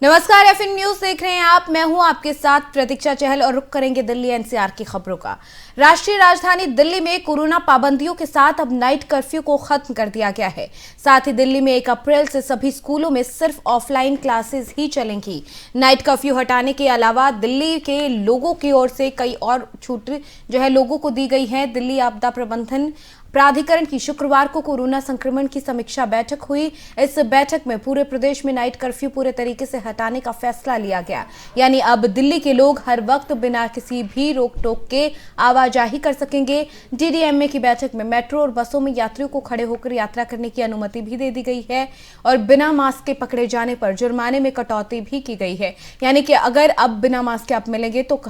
नमस्कार, एफएन न्यूज देख रहे हैं आप। मैं हूं आपके साथ प्रतीक्षा चहल और रुक करेंगे दिल्ली एनसीआर की खबरों का। राष्ट्रीय राजधानी दिल्ली में कोरोना पाबंदियों के साथ अब नाइट कर्फ्यू को खत्म कर दिया गया है। साथ ही दिल्ली में 1 अप्रैल से सभी स्कूलों में सिर्फ ऑफलाइन क्लासेस ही चलेंगी। नाइट कर्फ्यू हटाने के अलावा दिल्ली के लोगों की ओर से कई और छूट लोगों को दी गई है। दिल्ली आपदा प्रबंधन प्राधिकरण की शुक्रवार को कोरोना संक्रमण की समीक्षा बैठक हुई। इस बैठक में पूरे प्रदेश में नाइट कर्फ्यू पूरे तरीके से हटाने का फैसला लिया गया। यानी अब दिल्ली के लोग हर वक्त बिना किसी भी रोक टोक के आवाजाही कर सकेंगे। डीडीएमए की बैठक में मेट्रो और बसों में यात्रियों को खड़े होकर यात्रा करने की अनुमति भी दे दी गई है और बिना मास्क के पकड़े जाने पर जुर्माने में कटौती भी की गई है। यानी कि अगर अब बिना मास्क के आप मिलेंगे तो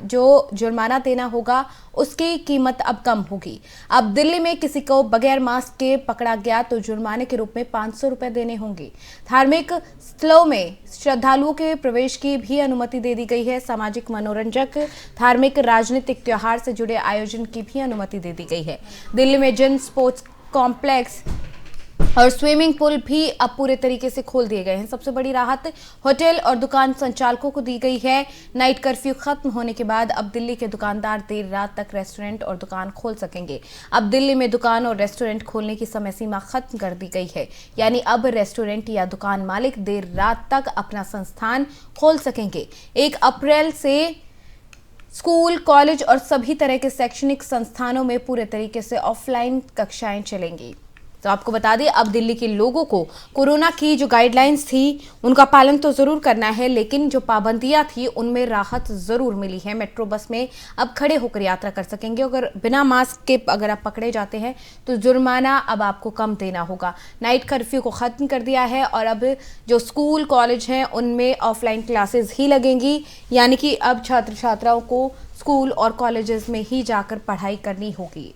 जो जुर्माना देना होगा उसकी कीमत अब कम होगी। अब दिल्ली में किसी को बगैर मास्क के पकड़ा गया तो जुर्माने के रूप में 500 रुपए देने होंगे। धार्मिक स्थलों में श्रद्धालुओं के प्रवेश की भी अनुमति दे दी गई है। सामाजिक, मनोरंजक, धार्मिक, राजनीतिक त्योहार से जुड़े आयोजन की भी अनुमति दे दी गई है। दिल्ली में जिम, स्पोर्ट्स कॉम्प्लेक्स और स्विमिंग पूल भी अब पूरे तरीके से खोल दिए गए हैं। सबसे बड़ी राहत होटल और दुकान संचालकों को दी गई है। नाइट कर्फ्यू खत्म होने के बाद अब दिल्ली के दुकानदार देर रात तक रेस्टोरेंट और दुकान खोल सकेंगे। अब दिल्ली में दुकान और रेस्टोरेंट खोलने की समय सीमा खत्म कर दी गई है। यानी अब रेस्टोरेंट या दुकान मालिक देर रात तक अपना संस्थान खोल सकेंगे। 1 अप्रैल से स्कूल, कॉलेज और सभी तरह के शैक्षणिक संस्थानों में पूरे तरीके से ऑफलाइन कक्षाएं चलेंगी। तो आपको बता दें, अब दिल्ली के लोगों को कोरोना की जो गाइडलाइंस थी उनका पालन तो जरूर करना है, लेकिन जो पाबंदियां थी उनमें राहत जरूर मिली है। मेट्रो, बस में अब खड़े होकर यात्रा कर सकेंगे। अगर बिना मास्क के अगर आप पकड़े जाते हैं तो जुर्माना अब आपको कम देना होगा। नाइट कर्फ्यू को खत्म कर दिया है और अब जो स्कूल, कॉलेज हैं उनमें ऑफलाइन क्लासेस ही लगेंगी। यानी कि अब छात्र छात्राओं को स्कूल और कॉलेजेस में ही जाकर पढ़ाई करनी होगी।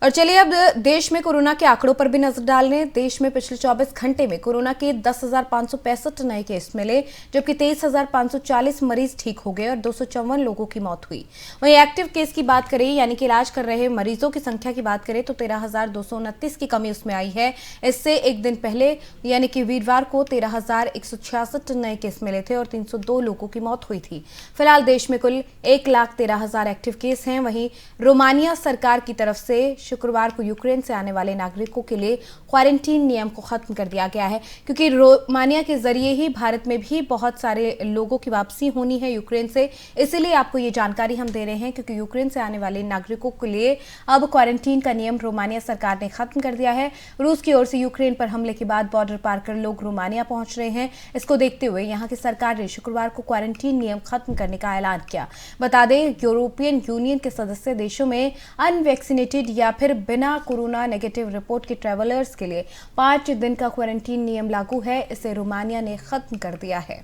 और चलिए अब देश में कोरोना के आंकड़ों पर भी नजर डाल लें। देश में पिछले 24 घंटे में कोरोना के 10,565 नए केस मिले, जबकि 23,540 मरीज ठीक हो गए और 254 लोगों की मौत हुई। वहीं एक्टिव केस की बात करें, यानी कि इलाज कर रहे मरीजों की संख्या की बात करें तो 13,229 की कमी उसमें आई है। इससे एक दिन पहले यानी कि वीरवार को 13,166 नए केस मिले थे और 302 लोगों की मौत हुई थी। फिलहाल देश में कुल 1,13,000 एक्टिव केस हैं। वहीं रोमानिया सरकार की तरफ से शुक्रवार को यूक्रेन से आने वाले नागरिकों के लिए क्वारंटीन नियम को खत्म कर दिया गया है, क्योंकि रोमानिया के जरिए ही भारत में भी बहुत सारे लोगों की वापसी होनी है यूक्रेन से। इसीलिए आपको ये जानकारी हम दे रहे हैं, क्योंकि यूक्रेन से आने वाले नागरिकों के लिए अब क्वारंटीन का नियम रोमानिया सरकार ने खत्म कर दिया है। रूस की ओर से यूक्रेन पर हमले के बाद बॉर्डर पार कर लोग रोमानिया पहुंच रहे हैं। इसको देखते हुए यहाँ की सरकार ने शुक्रवार को क्वारंटीन नियम खत्म करने का ऐलान किया। बता दें, यूरोपियन यूनियन के सदस्य देशों में अनवैक्सीनेटेड या फिर बिना कोरोना नेगेटिव रिपोर्ट के ट्रैवलर्स के लिए 5 दिन का क्वारंटीन नियम लागू है। इसे रोमानिया ने खत्म कर दिया है।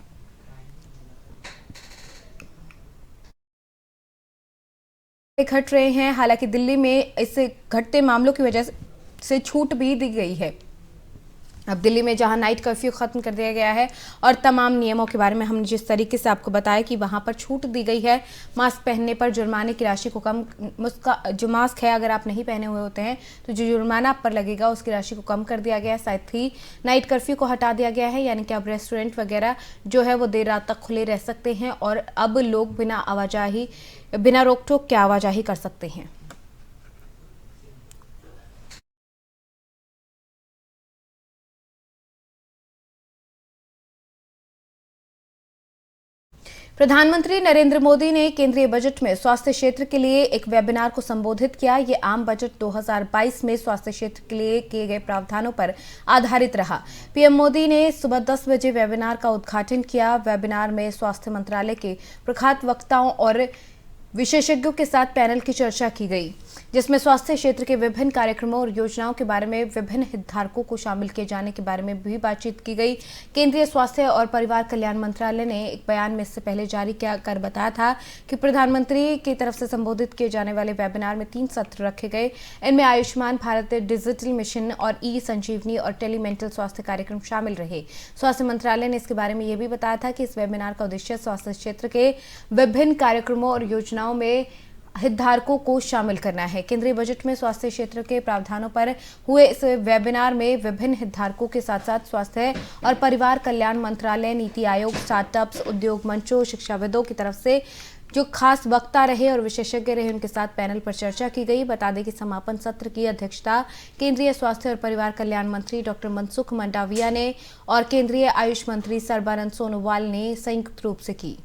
घट रहे हैं, हालांकि दिल्ली में इस घटते मामलों की वजह से छूट भी दी गई है। अब दिल्ली में जहां नाइट कर्फ्यू खत्म कर दिया गया है और तमाम नियमों के बारे में हमने जिस तरीके से आपको बताया कि वहां पर छूट दी गई है। मास्क पहनने पर जुर्माने की राशि को कम, जो मास्क है अगर आप नहीं पहने हुए होते हैं तो जो जुर्माना आप पर लगेगा उसकी राशि को कम कर दिया गया है। साथ ही नाइट कर्फ्यू को हटा दिया गया है, यानी कि अब रेस्टोरेंट वगैरह जो है वो देर रात तक खुले रह सकते हैं और अब लोग बिना रोक टोक के आवाजाही कर सकते हैं। प्रधानमंत्री नरेंद्र मोदी ने केंद्रीय बजट में स्वास्थ्य क्षेत्र के लिए एक वेबिनार को संबोधित किया। ये आम बजट 2022 में स्वास्थ्य क्षेत्र के लिए किए गए प्रावधानों पर आधारित रहा। पीएम मोदी ने सुबह 10 बजे वेबिनार का उद्घाटन किया। वेबिनार में स्वास्थ्य मंत्रालय के प्रख्यात वक्ताओं और विशेषज्ञों के साथ पैनल की चर्चा की गई, जिसमें स्वास्थ्य क्षेत्र के विभिन्न कार्यक्रमों और योजनाओं के बारे में विभिन्न हितधारकों को शामिल किए जाने के बारे में भी बातचीत की गई। केंद्रीय स्वास्थ्य और परिवार कल्याण मंत्रालय ने एक बयान में इससे पहले जारी कर बताया था कि प्रधानमंत्री की तरफ से संबोधित किए जाने वाले वेबिनार में 3 सत्र रखे गए। इनमें आयुष्मान भारत डिजिटल मिशन और ई संजीवनी और टेलीमेंटल स्वास्थ्य कार्यक्रम शामिल रहे। स्वास्थ्य मंत्रालय ने इसके बारे में यह भी बताया था कि इस वेबिनार का उद्देश्य स्वास्थ्य क्षेत्र के विभिन्न कार्यक्रमों और योजनाओं में हितधारकों को शामिल करना है। केंद्रीय बजट में स्वास्थ्य क्षेत्र के प्रावधानों पर हुए इस वेबिनार में विभिन्न हितधारकों के साथ साथ स्वास्थ्य और परिवार कल्याण मंत्रालय, नीति आयोग, स्टार्टअप्स, उद्योग मंचों, शिक्षाविदों की तरफ से जो खास वक्ता रहे और विशेषज्ञ रहे उनके साथ पैनल पर चर्चा की गई। बता दें कि समापन सत्र की अध्यक्षता केंद्रीय स्वास्थ्य और परिवार कल्याण मंत्री डॉक्टर मनसुख मंडाविया ने और केंद्रीय आयुष मंत्री सर्बानंद सोनोवाल ने संयुक्त रूप से की।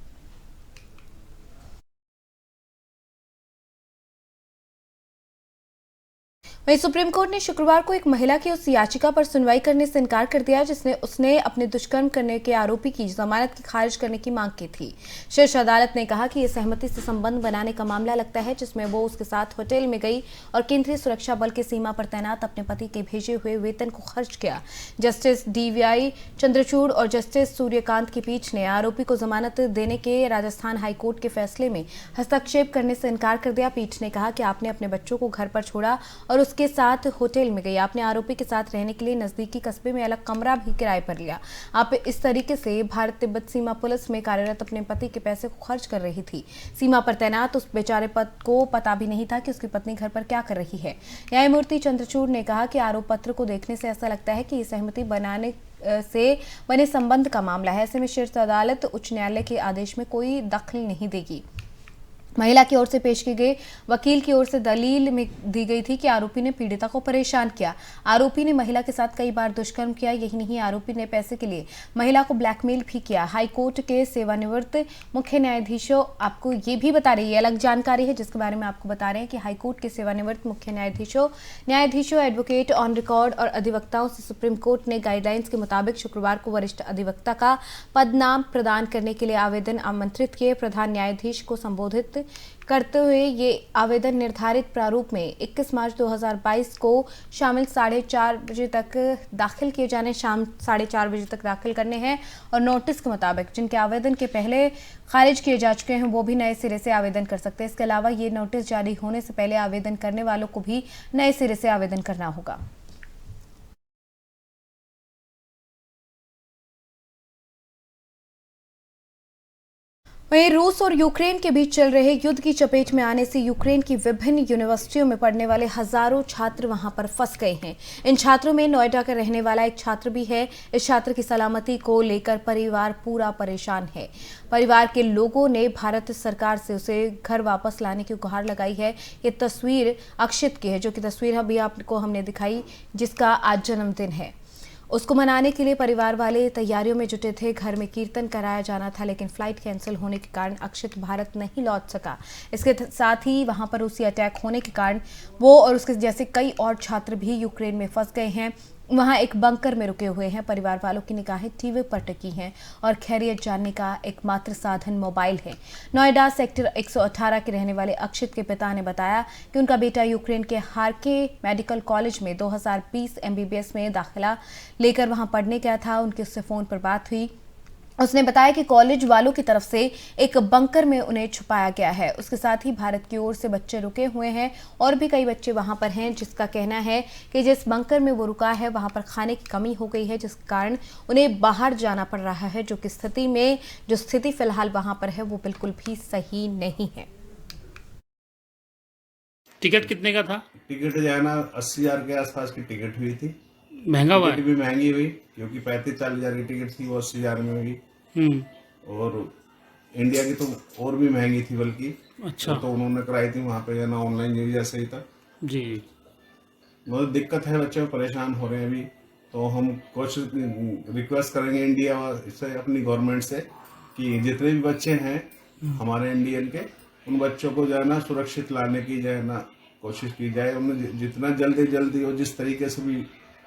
वहीं सुप्रीम कोर्ट ने शुक्रवार को एक महिला की उस याचिका पर सुनवाई करने से इनकार कर दिया जिसने उसने अपने दुष्कर्म करने के आरोपी की जमानत की खारिज करने की मांग की थी। शीर्ष अदालत ने कहा कि यह सहमति से संबंध बनाने का मामला लगता है जिसमें वो उसके साथ होटल में गई और केंद्रीय सुरक्षा बल की सीमा पर तैनात अपने पति के भेजे हुए वेतन को खर्च किया। जस्टिस DY चंद्रचूड़ और जस्टिस सूर्यकांत की पीठ ने आरोपी को जमानत देने के राजस्थान हाईकोर्ट के फैसले में हस्तक्षेप करने से इनकार कर दिया। पीठ ने कहा कि आपने अपने बच्चों को घर पर छोड़ा और उसके साथ होटल में गई। आपने आरोपी के साथ रहने के लिए नजदीकी कस्बे में अलग कमरा भी किराए पर लिया। आप इस तरीके से भारत तिब्बत सीमा पुलिस में कार्यरत अपने पति के पैसे को खर्च कर रही थी। सीमा पर तैनात उस बेचारे को पता भी नहीं था कि उसकी पत्नी घर पर क्या कर रही है। न्यायमूर्ति चंद्रचूड़ ने कहा कि आरोप पत्र को देखने से ऐसा लगता है कि ये सहमति बनाने से बने संबंध का मामला है। ऐसे में शीर्ष अदालत उच्च न्यायालय के आदेश में कोई दखल नहीं देगी। महिला की ओर से पेश की गई वकील की ओर से दलील में दी गई थी कि आरोपी ने पीड़िता को परेशान किया। आरोपी ने महिला के साथ कई बार दुष्कर्म किया। यही नहीं, आरोपी ने पैसे के लिए महिला को ब्लैकमेल भी किया। हाईकोर्ट के सेवानिवृत्त मुख्य न्यायाधीशों, आपको ये भी बता रही है, अलग जानकारी है जिसके बारे में आपको बता रहे हैं कि हाईकोर्ट के सेवानिवृत्त मुख्य न्यायाधीशों, एडवोकेट ऑन रिकॉर्ड और अधिवक्ताओं से सुप्रीम कोर्ट ने गाइडलाइंस के मुताबिक शुक्रवार को वरिष्ठ अधिवक्ता का पद नाम प्रदान करने के लिए आवेदन आमंत्रित किए। प्रधान न्यायाधीश को संबोधित करते हुए ये आवेदन निर्धारित प्रारूप में 21 मार्च 2022 को शामिल 4:30 बजे तक दाखिल किए जाने, शाम 4:30 बजे तक दाखिल करने हैं और नोटिस के मुताबिक जिनके आवेदन के पहले खारिज किए जा चुके हैं वो भी नए सिरे से आवेदन कर सकते हैं। इसके अलावा ये नोटिस जारी होने से पहले आवेदन करने वालों को भी नए सिरे से आवेदन करना होगा। वहीं रूस और यूक्रेन के बीच चल रहे युद्ध की चपेट में आने से यूक्रेन की विभिन्न यूनिवर्सिटियों में पढ़ने वाले हजारों छात्र वहां पर फंस गए हैं। इन छात्रों में नोएडा का रहने वाला एक छात्र भी है। इस छात्र की सलामती को लेकर परिवार पूरा परेशान है। परिवार के लोगों ने भारत सरकार से उसे घर वापस लाने की गुहार लगाई है। ये तस्वीर अक्षित की है, जो कि तस्वीर अभी आपको हमने दिखाई, जिसका आज जन्मदिन है। उसको मनाने के लिए परिवार वाले तैयारियों में जुटे थे। घर में कीर्तन कराया जाना था, लेकिन फ्लाइट कैंसिल होने के कारण अक्षित भारत नहीं लौट सका। इसके साथ ही वहां पर रूसी अटैक होने के कारण वो और उसके जैसे कई और छात्र भी यूक्रेन में फंस गए हैं। वहां एक बंकर में रुके हुए हैं। परिवार वालों की निगाहें टीवी पर टिकी हैं और खैरियत जानने का एकमात्र साधन मोबाइल है। नोएडा सेक्टर 118 के रहने वाले अक्षित के पिता ने बताया कि उनका बेटा यूक्रेन के हार्के मेडिकल कॉलेज में 2020 MBBS में दाखिला लेकर वहां पढ़ने गया था। उनकी उससे फोन पर बात हुई। उसने बताया कि कॉलेज वालों की तरफ से एक बंकर में उन्हें छुपाया गया है। उसके साथ ही भारत की ओर से बच्चे रुके हुए हैं और भी कई बच्चे वहां पर हैं, जिसका कहना है कि जिस बंकर में वो रुका है वहां पर खाने की कमी हो गई है, जिस कारण उन्हें बाहर जाना पड़ रहा है। जो स्थिति फिलहाल वहां पर है वो बिल्कुल भी सही नहीं है। टिकट कितने का था? टिकट जो है ना 80,000 के आसपास की टिकट हुई थी। महंगा हुआ टिकट भी महंगी हुई, क्योंकि 35-40 की टिकट थी, वो 80,000 में हुई। और इंडिया की तो और भी महंगी थी बल्कि। अच्छा। तो उन्होंने कराई थी वहाँ पे ना ऑनलाइन वीजा से ही था जी। बहुत दिक्कत है, बच्चे परेशान हो रहे हैं अभी। तो हम कुछ रिक्वेस्ट करेंगे इंडिया से, अपनी गवर्नमेंट से, कि जितने भी बच्चे हैं हमारे इंडियन के, उन बच्चों को जो है ना सुरक्षित लाने की जो है ना कोशिश की जाए। उन्हें जितना जल्दी हो, जिस तरीके से भी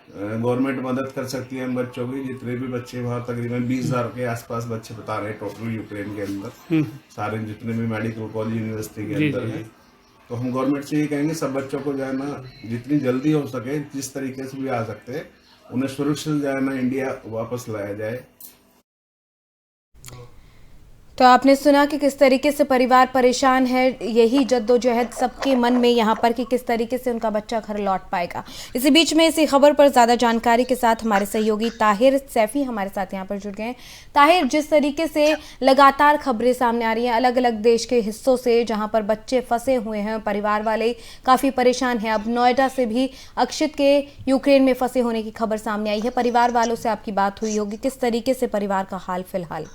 गवर्नमेंट मदद कर सकती है उन बच्चों की। जितने भी बच्चे वहाँ तकरीबन 20,000 के आसपास बच्चे बता रहे हैं टोटल यूक्रेन के अंदर, सारे जितने भी मेडिकल कॉलेज यूनिवर्सिटी के अंदर हैं। तो हम गवर्नमेंट से ये कहेंगे सब बच्चों को जो है ना जितनी जल्दी हो सके, जिस तरीके से भी आ सकते हैं, उन्हें सुरक्षित जो है ना इंडिया वापस लाया जाए। तो आपने सुना कि किस तरीके से परिवार परेशान है, यही जद्दोजहद सबके मन में यहाँ पर कि किस तरीके से उनका बच्चा घर लौट पाएगा। इसी बीच में इसी खबर पर ज़्यादा जानकारी के साथ हमारे सहयोगी ताहिर सैफी हमारे साथ यहाँ पर जुड़ गए हैं। ताहिर, जिस तरीके से लगातार खबरें सामने आ रही हैं अलग अलग देश के हिस्सों से जहाँ पर बच्चे फंसे हुए हैं, परिवार वाले काफ़ी परेशान हैं। अब नोएडा से भी अक्षित के यूक्रेन में फंसे होने की खबर सामने आई है। परिवार वालों से आपकी बात हुई होगी, किस तरीके से परिवार का हाल फिलहाल?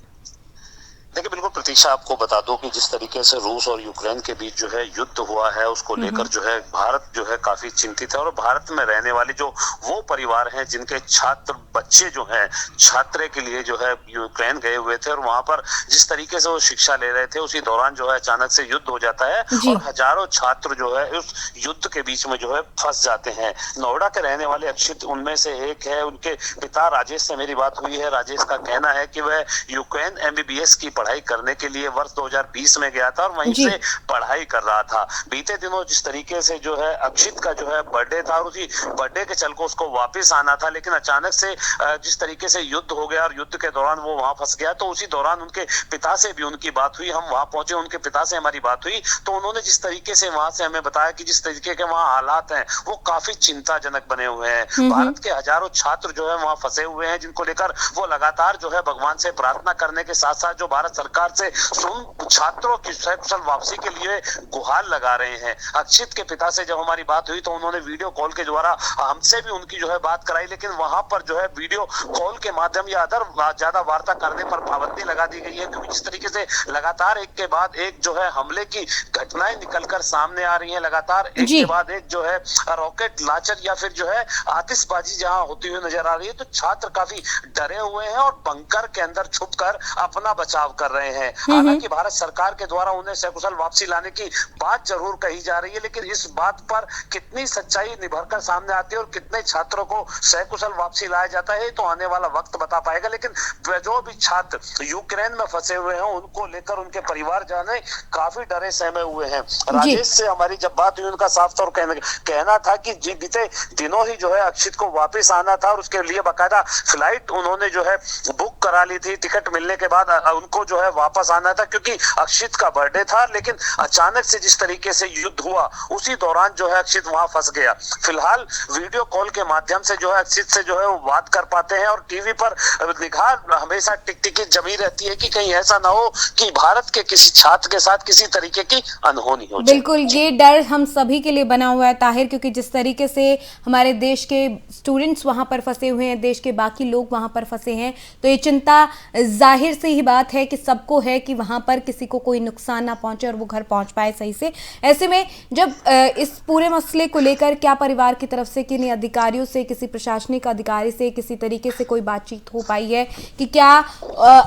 देखिए, बिल्कुल प्रतीक्षा, आपको बता दो कि जिस तरीके से रूस और यूक्रेन के बीच जो है युद्ध हुआ है उसको लेकर जो है भारत जो है काफी चिंतित है। और भारत में रहने वाले जो वो परिवार हैं जिनके छात्र बच्चे जो हैं छात्रे के लिए जो है यूक्रेन गए हुए थे और वहां पर जिस तरीके से वो शिक्षा ले रहे थे उसी दौरान जो है अचानक से युद्ध हो जाता है और हजारों छात्र जो है उस युद्ध के बीच में जो है फंस जाते हैं। नोएडा के रहने वाले अक्षित उनमें से एक है। उनके पिता राजेश से मेरी बात हुई है। राजेश का कहना है कि वह यूक्रेन MBBS की पढ़ाई करने के लिए वर्ष 2020 में गया था और वहीं से पढ़ाई कर रहा था। बीते दिनों जिस तरीके से जो है अक्षित का जो है बर्थडे था और उसी बर्थडे के चलकर उसको वापस आना था, लेकिन अचानक से जिस तरीके से युद्ध हो गया और युद्ध के दौरान वो वहां फंस गया, तो उसी दौरान उनके पिता से भी उनकी बात हुई। हम वहां पहुंचे, उनके पिता से हमारी बात हुई तो उन्होंने जिस तरीके से वहां से हमें बताया कि जिस तरीके के वहां हालात हैं वो काफी चिंताजनक बने हुए हैं। भारत के हजारों छात्र जो है वहां फंसे हुए हैं जिनको लेकर वो लगातार जो है भगवान से प्रार्थना करने के साथ साथ जो भारत सरकार से छात्रों की सकुशल वापसी के लिए गुहार लगा रहे हैं। अक्षित के पिता से जब हमारी बात हुई तो उन्होंने वीडियो कॉल के द्वारा हमसे भी उनकी जो है बात कराई, लेकिन वहां पर जो है वीडियो कॉल के माध्यम या अदर ज्यादा वार्ता करने पर पाबंदी लगा दी गई है, क्योंकि जिस तरीके से लगातार एक के बाद एक जो है हमले की घटनाएं निकलकर सामने आ रही हैं, लगातार एक के बाद एक जो है रॉकेट लॉन्चर या फिर जो है आतिशबाजी जहां होती हुई नजर आ रही है, तो छात्र काफी डरे हुए हैं और बंकर के अंदर छुपकर अपना बचाव कर रहे हैं। हालांकि भारत सरकार के द्वारा उन्हें सकुशल वापसी लाने की बात जरूर कही जा रही है, लेकिन इस बात पर कितनी सच्चाई निभर कर सामने आती है और कितने छात्रों को सकुशल वापसी लाया जाता है तो आने वाला वक्त बता पाएगा। लेकिन जो भी छात्र यूक्रेन में फंसे हुए हैं उनको लेकर उनके परिवार जाने काफी डरे सहमे हुए हैं। राजेश से हमारी जब बात हुई उनका साफ तौर कहना था कि बीते दिनों ही जो है अक्षित को वापस आना था और उसके लिए बाकायदा फ्लाइट उन्होंने जो है बुक करा ली थी। टिकट मिलने के बाद उनको जो है वापस आना था क्योंकि अक्षित का बर्थडे था, लेकिन अचानक से जिस तरीके से युद्ध हुआ उसी दौरान जो है अक्षित वहां फंस गया। फिलहाल वीडियो कॉल के माध्यम से जो है अक्षित से जो है वो बात कर पाते हैं और टीवी पर निगाह हमेशा टिकटिकी जमी रहती है कि कहीं ऐसा ना हो कि भारत के किसी छात्र के साथ किसी तरीके की अनहोनी हो जाए। बिल्कुल, ये डर हम सभी के लिए बना हुआ है ताहिर, क्योंकि जिस तरीके से हमारे देश के स्टूडेंट्स वहां पर फंसे हुए हैं, देश के बाकी लोग वहां पर फंसे हैं, तो ये चिंता जाहिर सी ही बात है कि सबको है कि वहां पर किसी को कोई नुकसान ना पहुंचे और वो घर पहुंच पाए सही से। ऐसे में जब इस पूरे मसले को लेकर क्या परिवार की तरफ से किन्हीं अधिकारियों से, किसी प्रशासनिक अधिकारी से किसी तरीके से कोई बातचीत हो पाई है कि क्या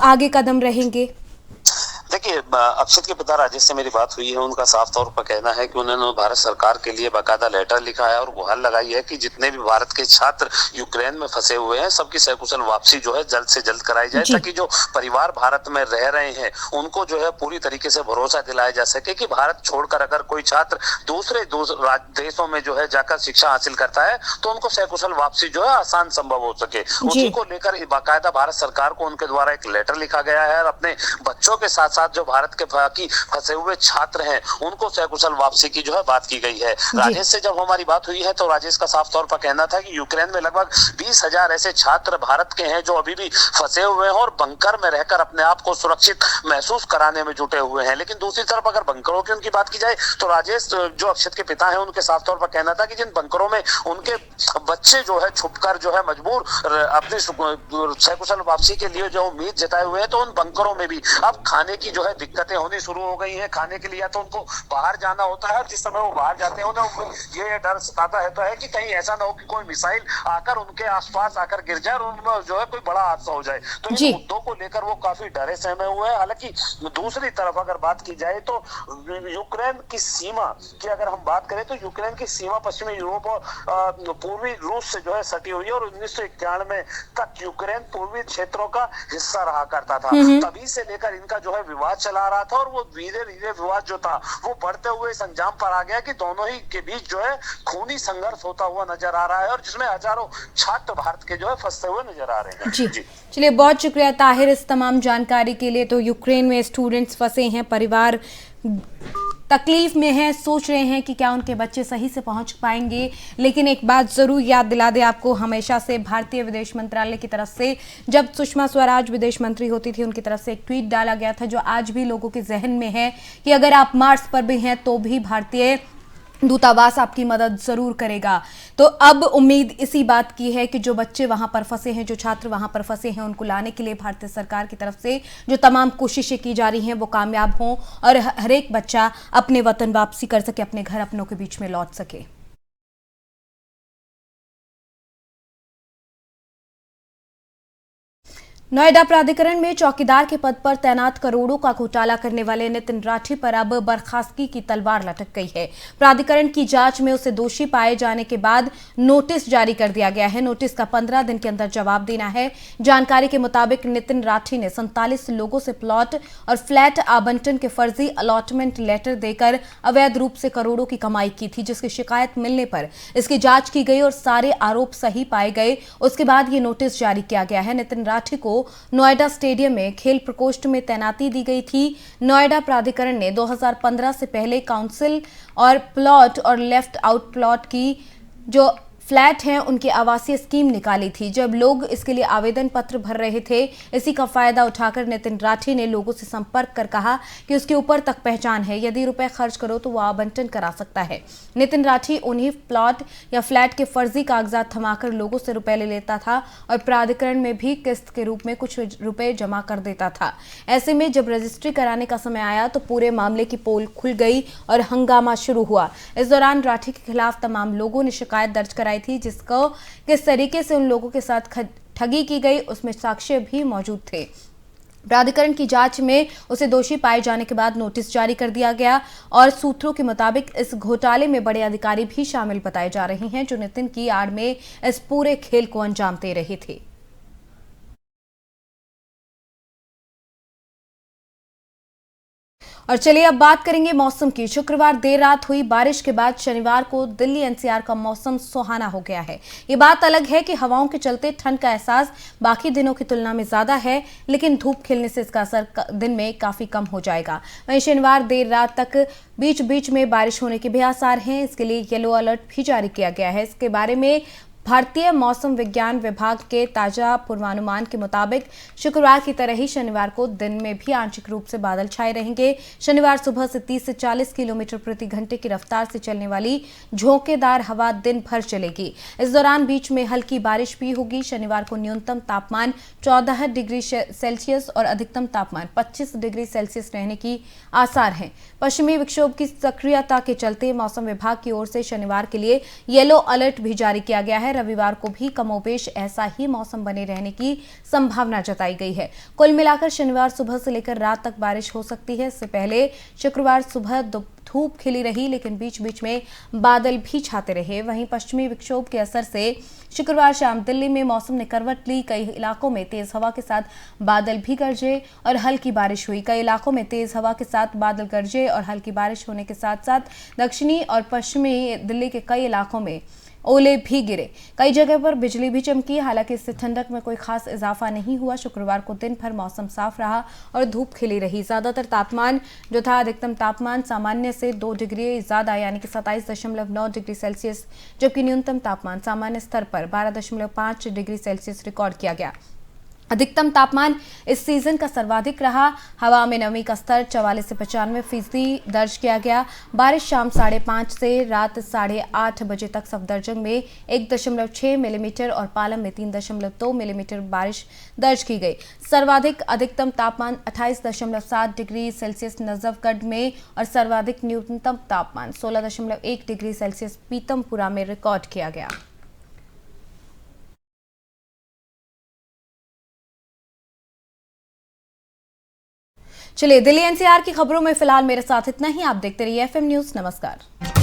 आगे कदम रहेंगे? देखिए, अक्षित के पिता राजेश से मेरी बात हुई है। उनका साफ तौर पर कहना है कि उन्होंने भारत सरकार के लिए बाकायदा लेटर लिखा है और गुहार लगाई है कि जितने भी भारत के छात्र यूक्रेन में फंसे हुए हैं सबकी सकुशल वापसी जो है जल्द से जल्द कराई जाए, ताकि जो परिवार भारत में रह रहे हैं उनको जो है पूरी तरीके से भरोसा दिलाया जा सके कि भारत छोड़कर अगर कोई छात्र दूसरे देशों में जो है जाकर शिक्षा हासिल करता है तो उनको सकुशल वापसी जो है आसान संभव हो सके। उसी को लेकर बाकायदा भारत सरकार को उनके द्वारा एक लेटर लिखा गया है और अपने बच्चों के साथ जो भारत के फंसे हुए छात्र हैं उनको सकुशल वापसी की जो है बात की गई है। राजेश से जब हमारी बात हुई है तो राजेश का साफ तौर पर कहना था कि यूक्रेन में लगभग 20,000 ऐसे छात्र भारत के हैं जो अभी भी फंसे हुए हैं और बंकर में रहकर अपने आप को सुरक्षित महसूस कराने में जुटे हुए हैं। लेकिन दूसरी तरफ अगर बंकरों की उनकी बात की जाए तो राजेश जो अक्षित के पिता हैं उनके साफ तौर पर कहना था कि जिन बंकरों में उनके बच्चे जो है छुपकर जो है मजबूर अपनी सकुशल वापसी के लिए जो उम्मीद जताए हुए हैं, तो उन बंकरों में भी अब खाने की जो है दिक्कतें होनी शुरू हो गई हैं। खाने के लिए तो उनको बाहर जाना होता है, जिस समय वो बाहर जाते हैं उन्हें ये डर सताता रहता है कि कहीं ऐसा ना हो कि कोई मिसाइल आकर उनके आसपास आकर गिर जाए और उनमें जो है कोई बड़ा हादसा हो जाए। तो इन मुद्दों को लेकर वो काफी डरे सहमे हुए हैं। हालांकि दूसरी तरफ अगर बात की जाए तो यूक्रेन की सीमा की अगर हम बात करें तो यूक्रेन की सीमा पश्चिमी यूरोप और पूर्वी रूस से जो है सटी हुई है और 1991 तक यूक्रेन पूर्वी क्षेत्रों का हिस्सा रहा करता था। तभी से लेकर इनका जो है विवाद विवाद चला रहा था और वो धीरे धीरे विवाद जो था वो बढ़ते हुए इस अंजाम पर आ गया कि दोनों ही के बीच जो है खूनी संघर्ष होता हुआ नजर आ रहा है और जिसमें हजारों छात्र भारत के जो है फंसते हुए नजर आ रहे हैं। जी चलिए, बहुत शुक्रिया ताहिर इस तमाम जानकारी के लिए। तो यूक्रेन में स्टूडेंट्स फंसे हैं, परिवार तकलीफ में है, सोच रहे हैं कि क्या उनके बच्चे सही से पहुंच पाएंगे। लेकिन एक बात जरूर याद दिला दे आपको, हमेशा से भारतीय विदेश मंत्रालय की तरफ से जब सुषमा स्वराज विदेश मंत्री होती थी उनकी तरफ से एक ट्वीट डाला गया था जो आज भी लोगों के जहन में है कि अगर आप मार्स पर भी हैं तो भी भारतीय दूतावास आपकी मदद जरूर करेगा। तो अब उम्मीद इसी बात की है कि जो बच्चे वहां पर फंसे हैं, जो छात्र वहां पर फंसे हैं, उनको लाने के लिए भारतीय सरकार की तरफ से जो तमाम कोशिशें की जा रही हैं वो कामयाब हों और हर एक बच्चा अपने वतन वापसी कर सके, अपने घर अपनों के बीच में लौट सके। नोएडा प्राधिकरण में चौकीदार के पद पर तैनात करोड़ों का घोटाला करने वाले नितिन राठी पर अब बर्खास्तगी की तलवार लटक गई है। प्राधिकरण की जांच में उसे दोषी पाए जाने के बाद नोटिस जारी कर दिया गया है। नोटिस का 15 दिन के अंदर जवाब देना है। जानकारी के मुताबिक नितिन राठी ने 47 लोगों से प्लॉट और फ्लैट आवंटन के फर्जी अलॉटमेंट लेटर देकर अवैध रूप से करोड़ों की कमाई की थी, जिसकी शिकायत मिलने पर इसकी जांच की गई और सारे आरोप सही पाए गए। उसके बाद ये नोटिस जारी किया गया है। नितिन राठी को नोएडा स्टेडियम में खेल प्रकोष्ठ में तैनाती दी गई थी। नोएडा प्राधिकरण ने 2015 से पहले काउंसिल और प्लॉट और लेफ्ट आउट प्लॉट की जो फ्लैट हैं उनकी आवासीय स्कीम निकाली थी। जब लोग इसके लिए आवेदन पत्र भर रहे थे, इसी का फायदा उठाकर नितिन राठी ने लोगों से संपर्क कर कहा कि उसके ऊपर तक पहचान है, यदि रुपए खर्च करो तो वह आवंटन करा सकता है। नितिन राठी उन्हीं प्लॉट या फ्लैट के फर्जी कागजात थमाकर लोगों से रुपए ले लेता था और प्राधिकरण में भी किस्त के रूप में कुछ रुपए जमा कर देता था। ऐसे में जब रजिस्ट्री कराने का समय आया तो पूरे मामले की पोल खुल गई और हंगामा शुरू हुआ। इस दौरान राठी के खिलाफ तमाम लोगों ने शिकायत दर्ज कराई थी, जिसको किस तरीके से उन लोगों के साथ ठगी की गई उसमें साक्ष्य भी मौजूद थे। प्राधिकरण की जांच में उसे दोषी पाए जाने के बाद नोटिस जारी कर दिया गया और सूत्रों के मुताबिक इस घोटाले में बड़े अधिकारी भी शामिल बताए जा रहे हैं जो नितिन की आड़ में इस पूरे खेल को अंजाम दे रहे थे। और चलिए अब बात करेंगे मौसम की। शुक्रवार देर रात हुई बारिश के बाद शनिवार को दिल्ली एनसीआर का मौसम सुहाना हो गया है। ये बात अलग है कि हवाओं के चलते ठंड का एहसास बाकी दिनों की तुलना में ज्यादा है, लेकिन धूप खिलने से इसका असर दिन में काफी कम हो जाएगा। वहीं शनिवार देर रात तक बीच बीच में बारिश होने के भी आसार हैं। इसके लिए येलो अलर्ट भी जारी किया गया है। इसके बारे में भारतीय मौसम विज्ञान विभाग के ताजा पूर्वानुमान के मुताबिक शुक्रवार की तरह ही शनिवार को दिन में भी आंशिक रूप से बादल छाए रहेंगे। शनिवार सुबह से 30 से 40 किलोमीटर प्रति घंटे की रफ्तार से चलने वाली झोंकेदार हवा दिन भर चलेगी। इस दौरान बीच में हल्की बारिश भी होगी। शनिवार को न्यूनतम तापमान 14 डिग्री सेल्सियस और अधिकतम तापमान 25 डिग्री सेल्सियस रहने की आसार हैं। पश्चिमी विक्षोभ की सक्रियता के चलते मौसम विभाग की ओर से शनिवार के लिए येलो अलर्ट भी जारी किया गया है। रविवार को भी कमोबेश ऐसा ही मौसम बने रहने की संभावना जताई गई है। कुल मिलाकर शनिवार सुबह से लेकर रात तक बारिश हो सकती है। इससे पहले शुक्रवार सुबह धूप खिली रही, लेकिन बीच बीच में बादल भी छाते रहे। वहीं पश्चिमी विक्षोभ के असर से शुक्रवार शाम दिल्ली में मौसम ने करवट ली। कई इलाकों में तेज हवा के साथ बादल भी गरजे और हल्की बारिश हुई। कई इलाकों में तेज हवा के साथ बादल गरजे और हल्की बारिश होने के साथ साथ दक्षिणी और पश्चिमी दिल्ली के कई इलाकों में ओले भी गिरे। कई जगह पर बिजली भी चमकी। हालांकि इससे ठंडक में कोई खास इजाफा नहीं हुआ। शुक्रवार को दिन भर मौसम साफ रहा और धूप खिली रही। ज्यादातर तापमान जो था, अधिकतम तापमान सामान्य से 2 डिग्री ज्यादा यानी कि 27.9 डिग्री सेल्सियस, जबकि न्यूनतम तापमान सामान्य स्तर पर 12.5 डिग्री सेल्सियस रिकॉर्ड किया गया। अधिकतम तापमान इस सीजन का सर्वाधिक रहा। हवा में नमी का स्तर 44 से 95% दर्ज किया गया। बारिश शाम 5:30 से रात 8:30 बजे तक सफदरजंग में 1.6 मिलीमीटर और पालम में 3.2 मिलीमीटर बारिश दर्ज की गई। सर्वाधिक अधिकतम तापमान 28.7 डिग्री सेल्सियस नजफगढ़ में और सर्वाधिक न्यूनतम तापमान 16.1 डिग्री सेल्सियस पीतमपुरा में रिकॉर्ड किया गया। चलिए, दिल्ली एनसीआर की खबरों में फिलहाल मेरे साथ इतना ही। आप देखते रहिए एफएम न्यूज। नमस्कार।